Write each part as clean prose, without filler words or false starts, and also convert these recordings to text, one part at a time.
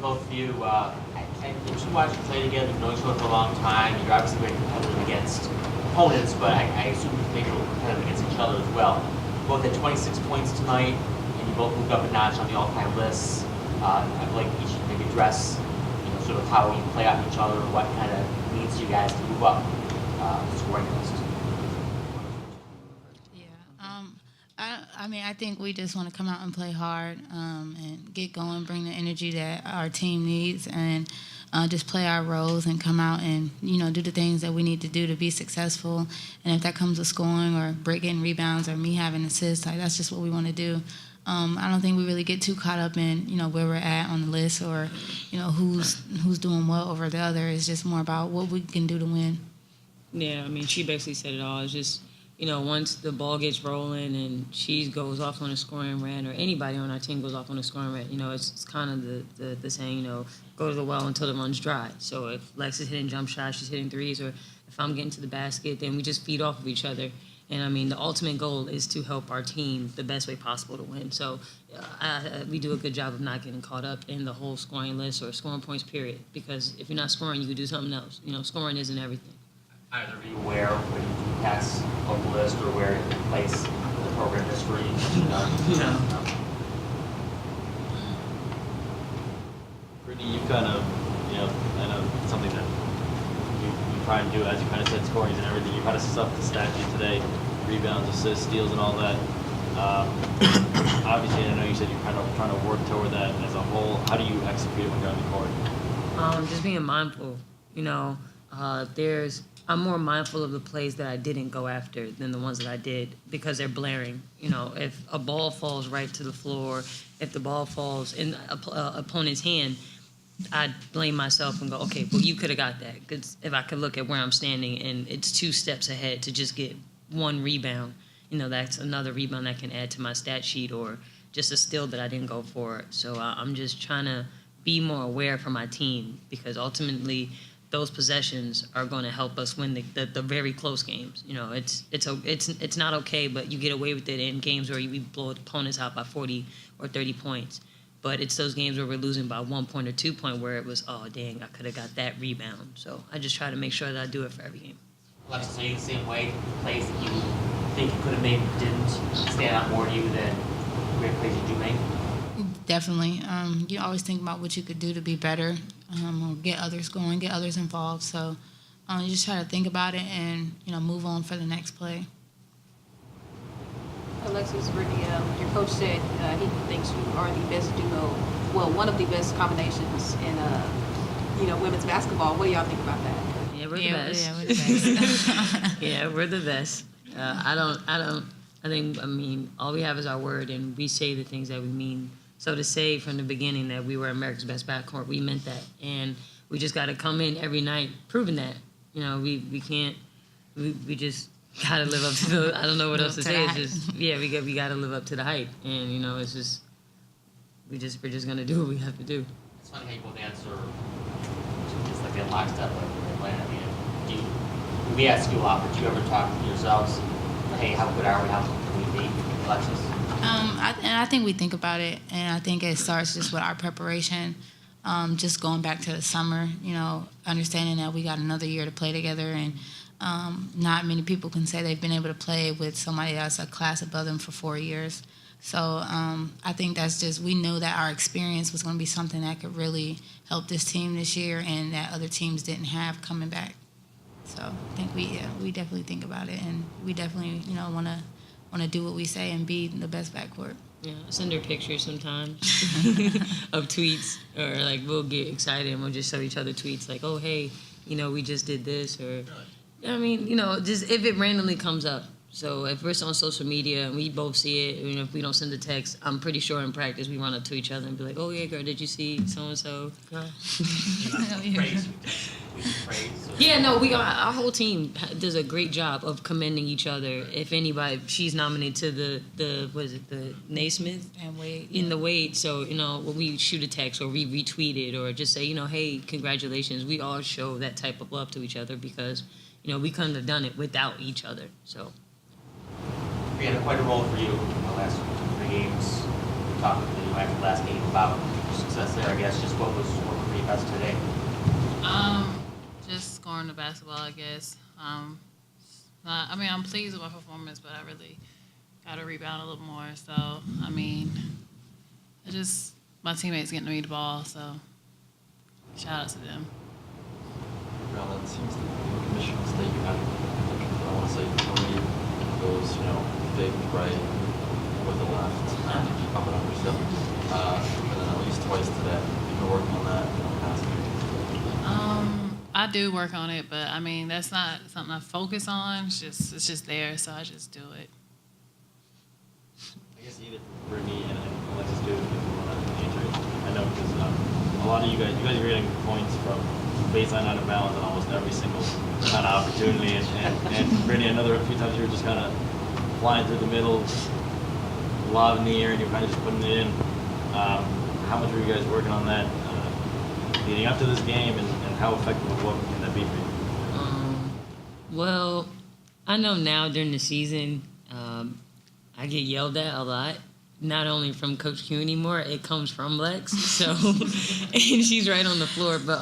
both of you. The two watch you play together, you've known each other for a long time. You're obviously very competitive against opponents, but I assume you're maybe a little competitive against each other as well. You both had 26 points tonight, and you both moved up a notch on the all-time lists. I'd like each of you maybe address, sort of how you play off each other, what kind of needs you guys to move up the scoring list. I think we just want to come out and play hard and get going, bring the energy that our team needs, and just play our roles and come out and, do the things that we need to do to be successful. And if that comes with scoring or getting rebounds or me having assists, that's just what we want to do. I don't think we really get too caught up in, where we're at on the list or, who's doing well over the other. It's just more about what we can do to win. Yeah, she basically said it all. It's just, once the ball gets rolling and she goes off on a scoring rant or anybody on our team goes off on a scoring rant, it's kind of the saying, go to the well until the run's dry. So if Lex is hitting jump shots, she's hitting threes, or if I'm getting to the basket, then we just feed off of each other. And, the ultimate goal is to help our team the best way possible to win. So we do a good job of not getting caught up in the whole scoring list or scoring points, period. Because if you're not scoring, you can do something else. Scoring isn't everything. Either of you aware when you pass up the list or where it place in the program history? No. Brittany, you kind of, I know it's something that you try and do, as you kind of said, scoring and everything. You kind of stuff the stat sheet today, rebounds, assists, steals, and all that. Obviously, I know you said you're kind of trying to work toward that as a whole. How do you execute it when you're on the court? Just being mindful. I'm more mindful of the plays that I didn't go after than the ones that I did because they're blaring. If a ball falls right to the floor, if the ball falls in opponent's hand, I blame myself and go, okay, well, you could have got that. Because if I could look at where I'm standing and it's 2 steps ahead to just get 1 rebound, that's another rebound that can add to my stat sheet or just a steal that I didn't go for. So I'm just trying to be more aware for my team because ultimately those possessions are going to help us win the very close games. It's not okay, but you get away with it in games where we blow opponents out by 40 or 30 points. But it's those games where we're losing by 1 point or 2 point where it was, oh, dang, I could have got that rebound. So I just try to make sure that I do it for every game. Alexis, are you the same way? Plays that you think you could have made didn't stand out more to you than great plays you do make? Definitely. You always think about what you could do to be better or get others going, get others involved. So you just try to think about it and, move on for the next play. Alexis, Brittany, your coach said he thinks you are the best duo, well, one of the best combinations in, women's basketball. What do y'all think about that? Yeah, we're the best. Yeah, we're the best. Yeah, we're the best. I think, all we have is our word, and we say the things that we mean. So to say from the beginning that we were America's best backcourt, we meant that. And we just got to come in every night proving that. We can't, we just got to live up to the, I don't know what else to say. It's just, we got to live up to the hype. And, it's just, we're just going to do what we have to do. It's funny how you both answer just like that lockstep like in Atlanta. We ask you a lot, but do you ever talk to yourselves, hey, how good are we? How good can we be, Alexis? I think we think about it, and I think it starts just with our preparation, just going back to the summer, understanding that we got another year to play together, and not many people can say they've been able to play with somebody that's a class above them for 4 years. So I think that's just, we knew that our experience was going to be something that could really help this team this year and that other teams didn't have coming back. So I think we definitely think about it, and we definitely, want to do what we say and be the best backcourt. Yeah, send her pictures sometimes of tweets, or like we'll get excited and we'll just show each other tweets like, oh, hey, we just did this, or just if it randomly comes up. So if we're on social media and we both see it, if we don't send a text, I'm pretty sure in practice we run up to each other and be like, oh, yeah, girl, did you see so-and-so? Yeah, no, our whole team does a great job of commending each other. If anybody, she's nominated to the Naismith and Wade in the Wade. So when we shoot a text or we retweet it or just say hey, congratulations, we all show that type of love to each other because we couldn't have done it without each other. So We had quite a role for you in the last 2-3 games. We talked after the last game about success there, I guess. Just what was working for you best today? Just scoring the basketball, I guess. I'm pleased with my performance, but I really got to rebound a little more. So, my teammates getting me the ball, so shout out to them. Well, it seems that in Michigan State you had, I want to say, 3 of those, big right with the left to keep up with yourself. And then at least twice today. You've been working on that in the past week. I do work on it, but that's not something I focus on. It's just there, so I just do it. I guess either Brittany and Alexis do if you want to answer it. I know because a lot of you guys are getting points from baseline out of bounds on almost every single kind of opportunity. And Brittany, I know there were a few times you were just kind of flying through the middle, lob in the air, and you're kind of just putting it in. How much were you guys working on that leading up to this game, and how effective of what can that be for you? Well, I know now during the season, I get yelled at a lot. Not only from Coach Q anymore, it comes from Lex. So, and she's right on the floor. But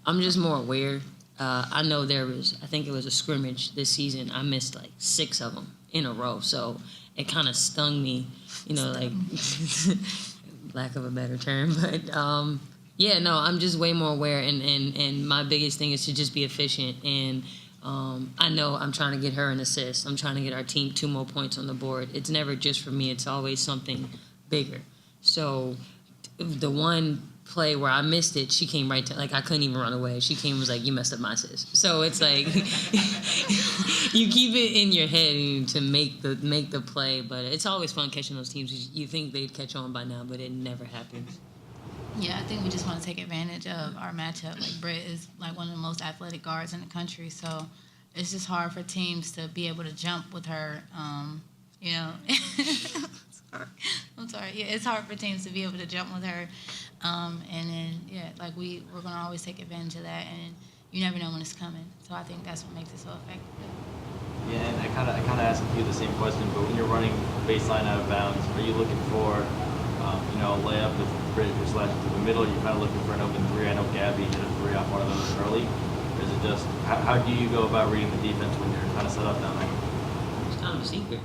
I'm just more aware. I know I think it was a scrimmage this season. I missed like 6 of them in a row. So it kind of stung me, like lack of a better term. But yeah, no, I'm just way more aware. And my biggest thing is to just be efficient. And I know I'm trying to get her an assist. I'm trying to get our team 2 more points on the board. It's never just for me. It's always something bigger. So the one play where I missed it, she came right to, I couldn't even run away. She came and was like, you messed up my assist. So it's like, you keep it in your head to make the play. But it's always fun catching those teams. You think they'd catch on by now, but it never happens. Yeah, I think we just want to take advantage of our matchup. Like, Britt is one of the most athletic guards in the country, so it's just hard for teams to be able to jump with her. I'm sorry. Yeah, it's hard for teams to be able to jump with her. And then, we're going to always take advantage of that, and you never know when it's coming. So I think that's what makes it so effective. Yeah, and I kind of asked you the same question, but when you're running baseline out of bounds, are you looking for a layup with Britt who's slashing through the middle? You're kind of looking for an open 3. I know Gabby hit a 3 off one of those early. Or is it just, how do you go about reading the defense when you're kind of set up down there? It's kind of a secret.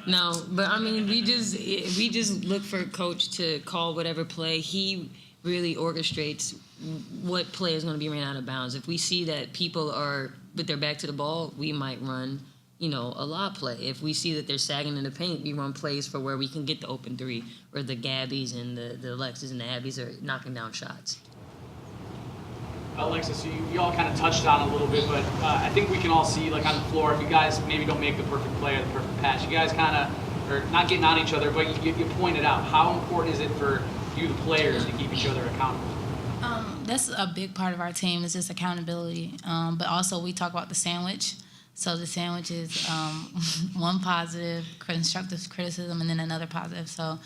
No, but we just look for a coach to call whatever play. He really orchestrates what play is going to be ran out of bounds. If we see that people are with their back to the ball, we might run a lob play. If we see that they're sagging in the paint, we run plays for where we can get the open 3, or the Gabbies and the Alexis and the Abbies are knocking down shots. Alexis, you all kind of touched on it a little bit, but I think we can all see, on the floor, if you guys maybe don't make the perfect play or the perfect pass, you guys kind of are not getting on each other, but you pointed out, how important is it for you, the players, to keep each other accountable? That's a big part of our team, is just accountability. But also we talk about the sandwich. So the sandwich is one positive, constructive criticism, and then another positive. So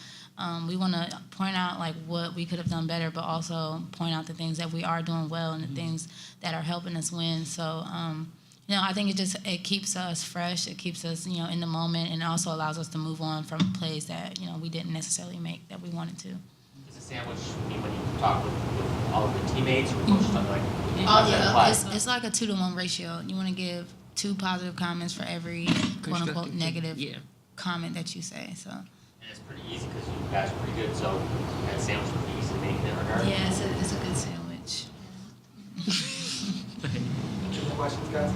we want to point out what we could have done better, but also point out the things that we are doing well and the things that are helping us win. So I think it keeps us fresh, it keeps us in the moment, and it also allows us to move on from plays that we didn't necessarily make that we wanted to. Does the sandwich mean when you talk with all of the teammates, or coaches on It's like a 2-to-1 ratio. You want to give 2 positive comments for every quote unquote negative comment that you say. So. And it's pretty easy because you guys are pretty good, so that sandwich would be easy to make in that regard. Yeah, it's a good sandwich. Any questions, guys?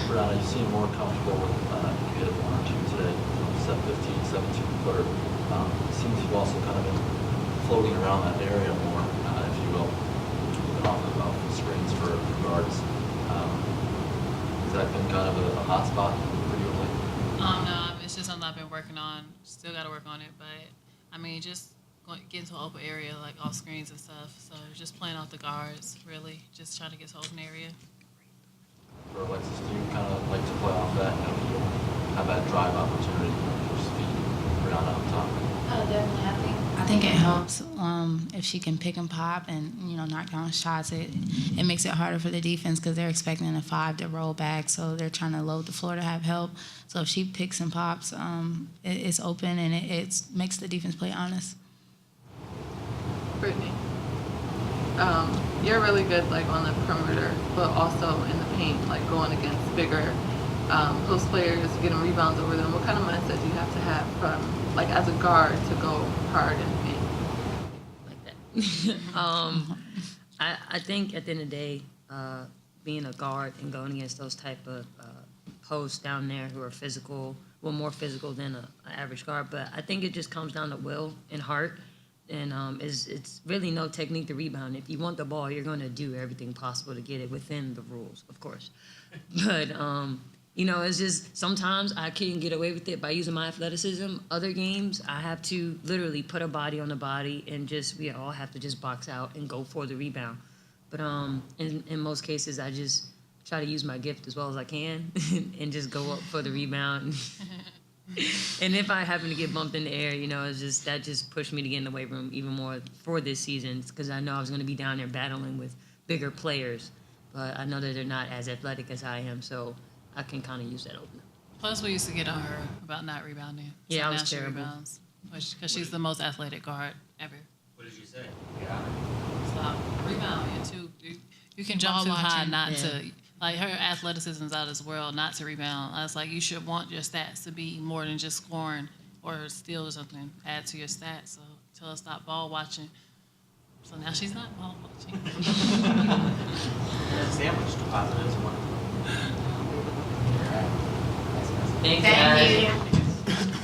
Brianna, you seem more comfortable with, you hit a 1 or 2 today, 7-15, 17-footer. It seems you've also kind of been floating around that area more, if you will, moving off of screens for guards. Has that been kind of a hot spot for you lately? No, it's just something I've been working on. Still got to work on it, but just getting to an open area, off screens and stuff. So just playing off the guards, really, just trying to get to an open area. For Alexis, do you kind of like to play off that? You have that drive opportunity to just feed Brianna up top. Oh, definitely. I think it helps if she can pick and pop and knock down shots. It makes it harder for the defense because they're expecting a 5 to roll back, so they're trying to load the floor to have help. So if she picks and pops, it's open, and it makes the defense play honest. Brittany. You're really good like on the perimeter, but also in the paint, like going against bigger post players, getting rebounds over them. What kind of mindset do you have from like as a guard to go hard in the paint? Like that. I think at the end of the day, being a guard and going against those type of posts down there who are physical, well, more physical than an average guard, but I think it just comes down to will and heart. And it's really no technique to rebound. If you want the ball, you're going to do everything possible to get it within the rules, of course. But, it's just sometimes I can get away with it by using my athleticism. Other games, I have to literally put a body on the body and we all have to just box out and go for the rebound. But in most cases, I just try to use my gift as well as I can and just go up for the rebound. And if I happen to get bumped in the air, that just pushed me to get in the weight room even more for this season because I know I was going to be down there battling with bigger players. But I know that they're not as athletic as I am, so I can kind of use that opener. Plus, we used to get on her about not rebounding. Yeah, So I was now she terrible. rebounds, because she's the most athletic guard ever. What did you say? Yeah. Stop rebounding too. You can jump Ball too high watching. not Yeah. to. Like her athleticism's out of this world, not to rebound. I was like, you should want your stats to be more than just scoring or steal or something. Add to your stats. So tell her stop ball watching. So now she's not ball watching. Sandwich, two positives, one. Thanks, Thank guys. you.